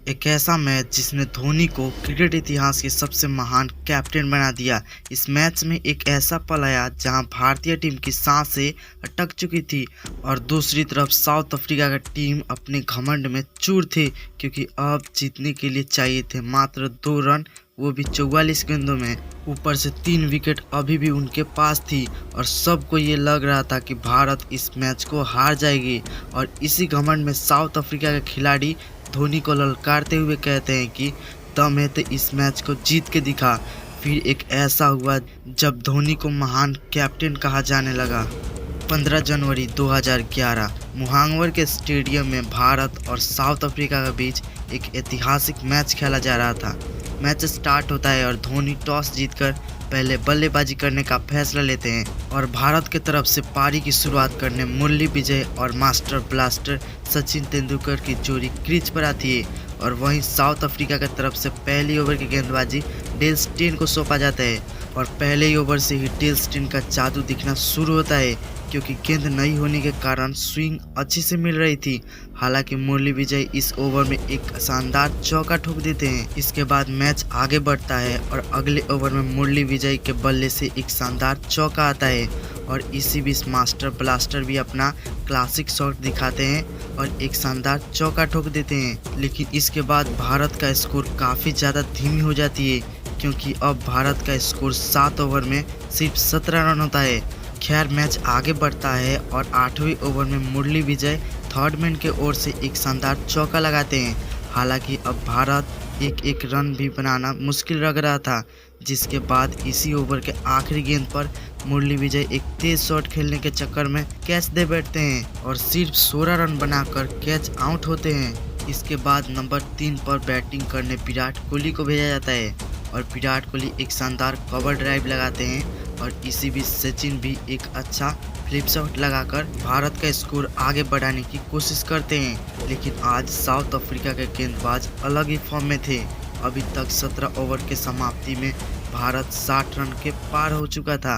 एक ऐसा मैच जिसने धोनी को क्रिकेट इतिहास के सबसे महान कैप्टन बना दिया। इस मैच में एक ऐसा पल आया जहां भारतीय टीम की सांसें अटक चुकी थी और दूसरी तरफ साउथ अफ्रीका का टीम अपने घमंड में चूर थे, क्योंकि अब जीतने के लिए चाहिए थे मात्र 2 रन, वो भी 44 गेंदों में। ऊपर से 3 विकेट अभी भी उनके पास थी और सबको ये लग रहा था कि भारत इस मैच को हार जाएगी। और इसी घमंड में साउथ अफ्रीका के खिलाड़ी धोनी को ललकारते हुए कहते हैं कि दम है तो इस मैच को जीत के दिखा। फिर एक ऐसा हुआ जब धोनी को महान कैप्टन कहा जाने लगा। 15 जनवरी 2011 मुहांगवर के स्टेडियम में भारत और साउथ अफ्रीका के बीच एक ऐतिहासिक मैच खेला जा रहा था। मैच स्टार्ट होता है और धोनी टॉस जीतकर पहले बल्लेबाजी करने का फैसला लेते हैं और भारत की तरफ से पारी की शुरुआत करने मुरली विजय और मास्टर ब्लास्टर सचिन तेंदुलकर की जोड़ी क्रीज पर आती है। और वहीं साउथ अफ्रीका की तरफ से पहली ओवर की गेंदबाजी डेल स्टेन को सौंपा जाता है और पहले ही ओवर से ही डेल स्टेन का जादू दिखना शुरू होता है, क्योंकि गेंद नहीं होने के कारण स्विंग अच्छी से मिल रही थी। हालांकि मुरली विजय इस ओवर में एक शानदार चौका ठोक देते हैं। इसके बाद मैच आगे बढ़ता है और अगले ओवर में मुरली विजय के बल्ले से एक शानदार चौका आता है और इसी बीच मास्टर ब्लास्टर भी अपना क्लासिक शॉट दिखाते हैं और एक शानदार चौका ठोक देते हैं। लेकिन इसके बाद भारत का स्कोर काफ़ी ज़्यादा धीमी हो जाती है, क्योंकि अब भारत का स्कोर 7 ओवर में सिर्फ 17 रन होता है। खैर मैच आगे बढ़ता है और 8वें ओवर में मुरली विजय थर्ड मैन के ओर से एक शानदार चौका लगाते हैं। हालांकि अब भारत एक रन भी बनाना मुश्किल लग रहा था, जिसके बाद इसी ओवर के आखिरी गेंद पर मुरली विजय एक तेज शॉट खेलने के चक्कर में कैच दे बैठते हैं और सिर्फ 16 रन बनाकर कैच आउट होते हैं। इसके बाद नंबर 3 पर बैटिंग करने विराट कोहली को भेजा जाता है और विराट कोहली एक शानदार कवर ड्राइव लगाते हैं और इसी बीच सचिन भी एक अच्छा फ्लिप शॉट लगाकर भारत का स्कोर आगे बढ़ाने की कोशिश करते हैं। लेकिन आज साउथ अफ्रीका के गेंदबाज अलग ही फॉर्म में थे। अभी तक 17 ओवर के समाप्ति में भारत 60 रन के पार हो चुका था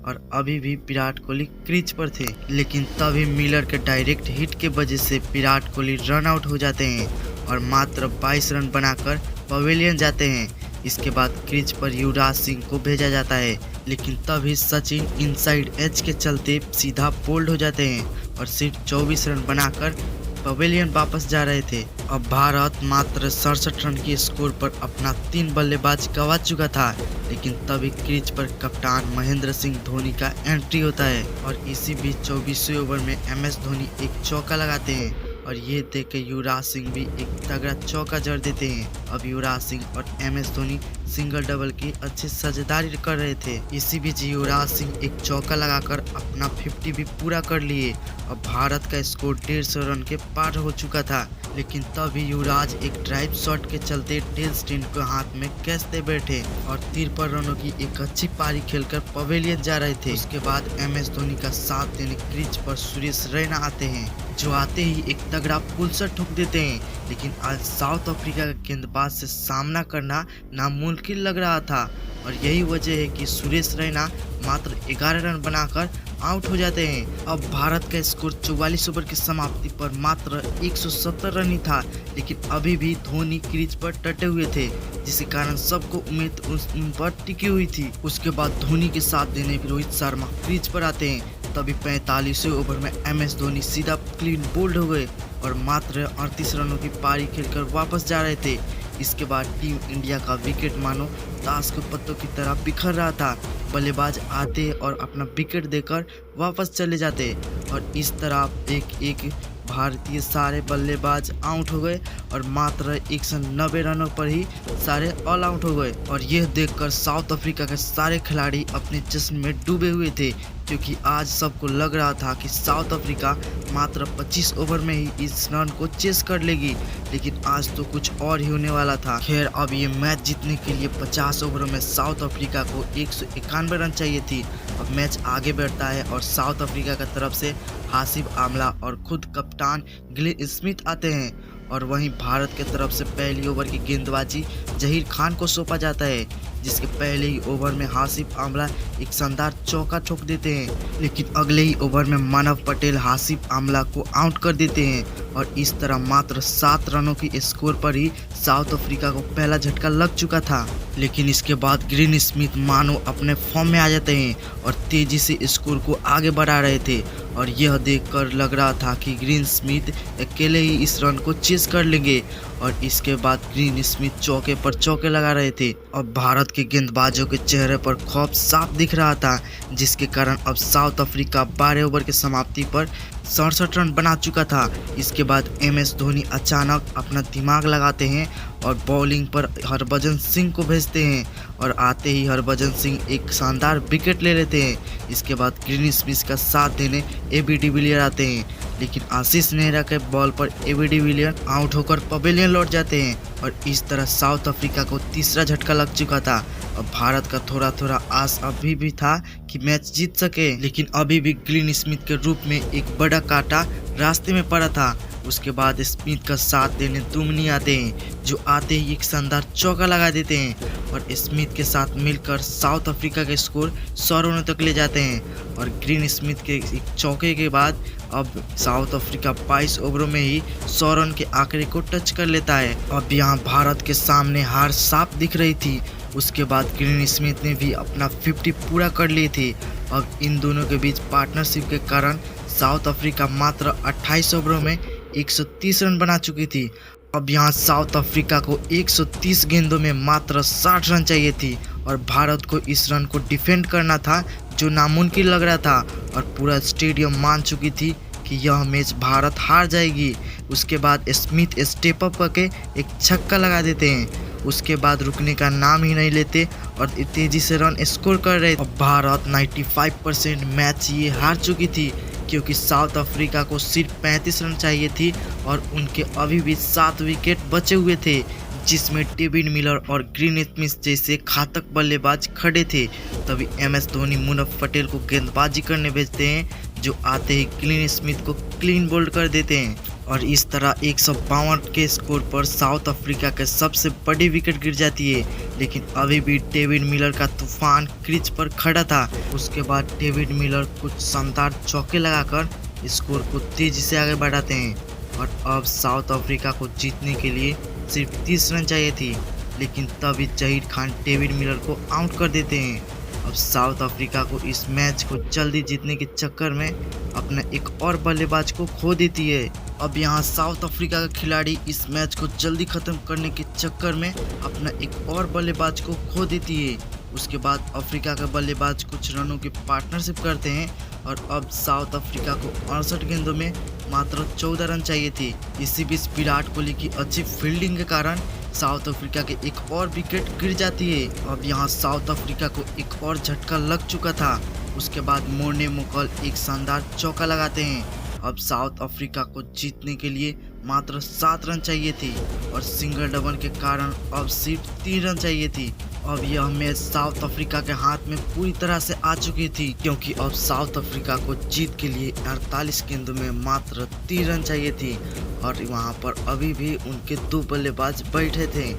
और अभी भी विराट कोहली क्रीज पर थे। लेकिन तभी मिलर के डायरेक्ट हिट के वजह से विराट कोहली रन आउट हो जाते हैं और मात्र 22 रन बनाकर पवेलियन जाते हैं। इसके बाद क्रीज पर युवराज सिंह को भेजा जाता है, लेकिन तभी सचिन इनसाइड एज के चलते सीधा बोल्ड हो जाते हैं और सिर्फ 24 रन बनाकर पवेलियन वापस जा रहे थे। अब भारत मात्र 67 रन के स्कोर पर अपना 3 बल्लेबाज गंवा चुका था, लेकिन तभी क्रीज पर कप्तान महेंद्र सिंह धोनी का एंट्री होता है और इसी बीच 24वें ओवर में MS धोनी एक चौका लगाते हैं और ये देख के युवराज सिंह भी एक तगड़ा चौका जड़ देते हैं। अब युवराज सिंह और MS धोनी सिंगल डबल की अच्छी साझेदारी कर रहे थे। इसी बीच युवराज सिंह एक चौका लगाकर अपना 50 भी पूरा कर लिए। अब भारत का स्कोर 150 रन के पार हो चुका था, लेकिन तभी युवराज एक ड्राइव शॉट के चलते डेल स्टेन को हाथ में कैच दे बैठे और 53 रनों की एक अच्छी पारी खेलकर पवेलियन जा रहे थे। उसके बाद MS धोनी का साथ देने क्रीज पर सुरेश रैना आते हैं, जो आते ही एक तगड़ा पुल शॉट ठोक देते हैं। लेकिन आज साउथ अफ्रीका के गेंदबाज से सामना करना नामुमकिन लग रहा था और यही वजह है कि सुरेश रैना मात्र 11 रन बनाकर आउट हो जाते हैं। अब भारत का स्कोर 44 ओवर की समाप्ति पर मात्र 170 रन ही था, लेकिन अभी भी धोनी क्रीज पर डटे हुए थे, जिसके कारण सबको उम्मीद उन पर टिकी हुई थी। उसके बाद धोनी के साथ देने रोहित शर्मा क्रीज पर आते हैं। तभी 45वें ओवर में MS धोनी सीधा क्लीन बोल्ड हो गए और मात्र 38 रनों की पारी खेलकर वापस जा रहे थे। इसके बाद टीम इंडिया का विकेट मानो ताश के पत्तों की तरह बिखर रहा था। बल्लेबाज आते और अपना विकेट देकर वापस चले जाते और इस तरह एक भारतीय सारे बल्लेबाज आउट हो गए और मात्र 190 रनों पर ही सारे ऑल आउट हो गए। और यह देखकर साउथ अफ्रीका के सारे खिलाड़ी अपने जश्न में डूबे हुए थे, क्योंकि आज सबको लग रहा था कि साउथ अफ्रीका मात्र 25 ओवर में ही इस रन को चेस कर लेगी, लेकिन आज तो कुछ और ही होने वाला था। खैर अब ये मैच जीतने के लिए 50 ओवरों में साउथ अफ्रीका को 191 रन चाहिए थी। अब मैच आगे बढ़ता है और साउथ अफ्रीका की तरफ से हाशिम आमला और खुद कप्तान ग्लेन स्मिथ आते हैं और वहीं भारत की तरफ से पहली ओवर की गेंदबाजी जहीर खान को सौंपा जाता है, जिसके पहले ही ओवर में हाशिम आमला एक शानदार चौका ठोक देते हैं। लेकिन अगले ही ओवर में मानव पटेल हाशिम आमला को आउट कर देते हैं और इस तरह मात्र 7 रनों की स्कोर पर ही साउथ अफ्रीका को पहला झटका लग चुका था। लेकिन इसके बाद ग्रीन स्मिथ मानो अपने फॉर्म में आ जाते हैं और तेजी से स्कोर को आगे बढ़ा रहे थे और यह देखकर लग रहा था कि ग्रीन स्मिथ अकेले ही इस रन को चेस कर लेंगे। और इसके बाद ग्रीन स्मिथ चौके पर चौके लगा रहे थे। अब भारत के गेंदबाजों के चेहरे पर खौफ साफ दिख रहा था, जिसके कारण अब साउथ अफ्रीका 12 ओवर की समाप्ति पर 67 रन बना चुका था। इसके बाद MS धोनी अचानक अपना दिमाग लगाते हैं और बॉलिंग पर हरभजन सिंह को भेजते हैं और आते ही हरभजन सिंह एक शानदार विकेट ले लेते हैं। इसके बाद ग्रीन स्मिथ का साथ देने AB डिविलियर आते हैं, लेकिन आशीष नेहरा के बॉल पर AB डिविलियर आउट होकर पवेलियन लौट जाते हैं और इस तरह साउथ अफ्रीका को तीसरा झटका लग चुका था। अब भारत का थोड़ा थोड़ा आस अभी भी था कि मैच जीत सके, लेकिन अभी भी ग्रीन स्मिथ के रूप में एक बड़ा कांटा रास्ते में पड़ा था। उसके बाद स्मिथ का साथ देने दुमनी आते हैं, जो आते ही एक शानदार चौका लगा देते हैं और स्मिथ के साथ मिलकर साउथ अफ्रीका का स्कोर 100 रनों तक ले जाते हैं। और ग्रीन स्मिथ के एक चौके के बाद अब साउथ अफ्रीका 22 ओवरों में ही 100 रन के आंकड़े को टच कर लेता है। अब यहाँ भारत के सामने हार साफ दिख रही थी। उसके बाद ग्रीन स्मिथ ने भी अपना 50 पूरा कर लिए थे। अब इन दोनों के बीच पार्टनरशिप के कारण साउथ अफ्रीका मात्र 28 ओवरों में 130 रन बना चुकी थी। अब यहाँ साउथ अफ्रीका को 130 गेंदों में मात्र 60 रन चाहिए थी और भारत को इस रन को डिफेंड करना था, जो नामुमकिन लग रहा था और पूरा स्टेडियम मान चुकी थी कि यह मैच भारत हार जाएगी। उसके बाद स्मिथ स्टेप अप करके एक छक्का लगा देते हैं। उसके बाद रुकने का नाम ही नहीं लेते और तेजी से रन स्कोर कर रहे। अब भारत 95% मैच ये हार चुकी थी, क्योंकि साउथ अफ्रीका को सिर्फ 35 रन चाहिए थी और उनके अभी भी 7 विकेट बचे हुए थे, जिसमें डेविड मिलर और ग्रीन स्मिथ जैसे घातक बल्लेबाज खड़े थे। तभी MS धोनी मुनफ पटेल को गेंदबाजी करने भेजते हैं, जो आते ही ग्रीन स्मिथ को क्लीन बोल्ड कर देते हैं और इस तरह 152 के स्कोर पर साउथ अफ्रीका के सबसे बड़ी विकेट गिर जाती है। लेकिन अभी भी डेविड मिलर का तूफान क्रीज पर खड़ा था। उसके बाद डेविड मिलर कुछ शानदार चौके लगाकर स्कोर को तेजी से आगे बढ़ाते हैं और अब साउथ अफ्रीका को जीतने के लिए सिर्फ 30 रन चाहिए थी, लेकिन तभी जहीर खान डेविड मिलर को आउट कर देते हैं। अब साउथ अफ्रीका को इस मैच को जल्दी जीतने के चक्कर में अपना एक और बल्लेबाज को खो देती है। अब यहाँ साउथ अफ्रीका का खिलाड़ी इस मैच को जल्दी खत्म करने के चक्कर में अपना एक और बल्लेबाज को खो देती है। उसके बाद अफ्रीका के बल्लेबाज कुछ रनों की पार्टनरशिप करते हैं और अब साउथ अफ्रीका को 68 गेंदों में मात्र 14 रन चाहिए थे। इसी बीच विराट कोहली की अच्छी फील्डिंग के कारण साउथ अफ्रीका के एक और विकेट गिर जाती है। अब यहाँ साउथ अफ्रीका को एक और झटका लग चुका था। उसके बाद मोर्ने मुकल एक शानदार चौका लगाते हैं। अब साउथ अफ्रीका को जीतने के लिए मात्र 7 रन चाहिए थी और सिंगल डबल के कारण अब सिर्फ 3 रन चाहिए थी। अब यह मैच साउथ अफ्रीका के हाथ में पूरी तरह से आ चुकी थी, क्योंकि अब साउथ अफ्रीका को जीत के लिए 48 गेंदों में मात्र 3 रन चाहिए थी और वहां पर अभी भी उनके 2 बल्लेबाज बैठे थे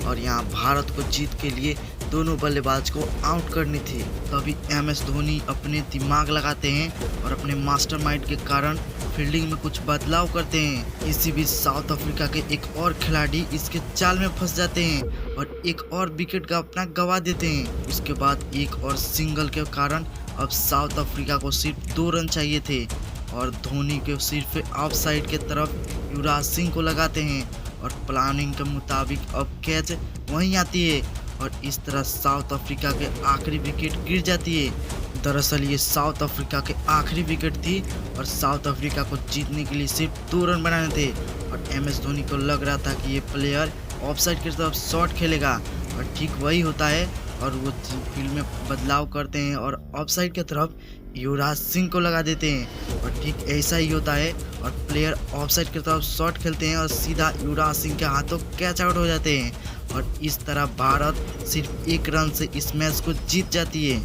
और यहाँ भारत को जीत के लिए दोनों बल्लेबाज को आउट करनी थी। तभी MS धोनी अपने दिमाग लगाते हैं और अपने मास्टरमाइंड के कारण फील्डिंग में कुछ बदलाव करते हैं। इसी बीच साउथ अफ्रीका के एक और खिलाड़ी इसके जाल में फंस जाते हैं और एक और विकेट का अपना गवा देते हैं। उसके बाद एक और सिंगल के कारण अब साउथ अफ्रीका को सिर्फ 2 रन चाहिए थे और धोनी के सिर्फ ऑफ साइड के तरफ युवराज सिंह को लगाते हैं और प्लानिंग के मुताबिक अब कैच वहीं आती है और इस तरह साउथ अफ्रीका के आखिरी विकेट गिर जाती है। दरअसल ये साउथ अफ्रीका के आखिरी विकेट थी और साउथ अफ्रीका को जीतने के लिए सिर्फ 2 रन बनाने थे और MS धोनी को लग रहा था कि ये प्लेयर ऑफसाइड की तरफ शॉट खेलेगा और ठीक वही होता है और वो फील्ड में बदलाव करते हैं और ऑफसाइड की तरफ युवराज सिंह को लगा देते हैं और ठीक ऐसा ही होता है और प्लेयर ऑफसाइड की तरफ शॉट खेलते हैं और सीधा युवराज सिंह के हाथों कैच आउट हो जाते हैं और इस तरह भारत सिर्फ 1 रन से इस मैच को जीत जाती है।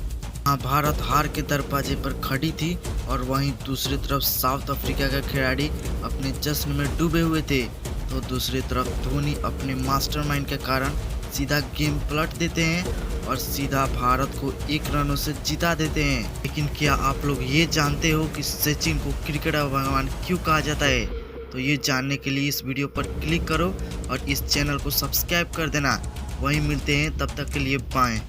हाँ, भारत हार के दरवाजे पर खड़ी थी और वहीं दूसरी तरफ साउथ अफ्रीका के खिलाड़ी अपने जश्न में डूबे हुए थे, तो दूसरी तरफ धोनी अपने मास्टरमाइंड के कारण सीधा गेम पलट देते हैं और सीधा भारत को 1 रनों से जिता देते हैं। लेकिन क्या आप लोग ये जानते हो कि सचिन को क्रिकेट भगवान क्यों कहा जाता है? तो ये जानने के लिए इस वीडियो पर क्लिक करो और इस चैनल को सब्सक्राइब कर देना। वहीं मिलते हैं, तब तक के लिए बाय।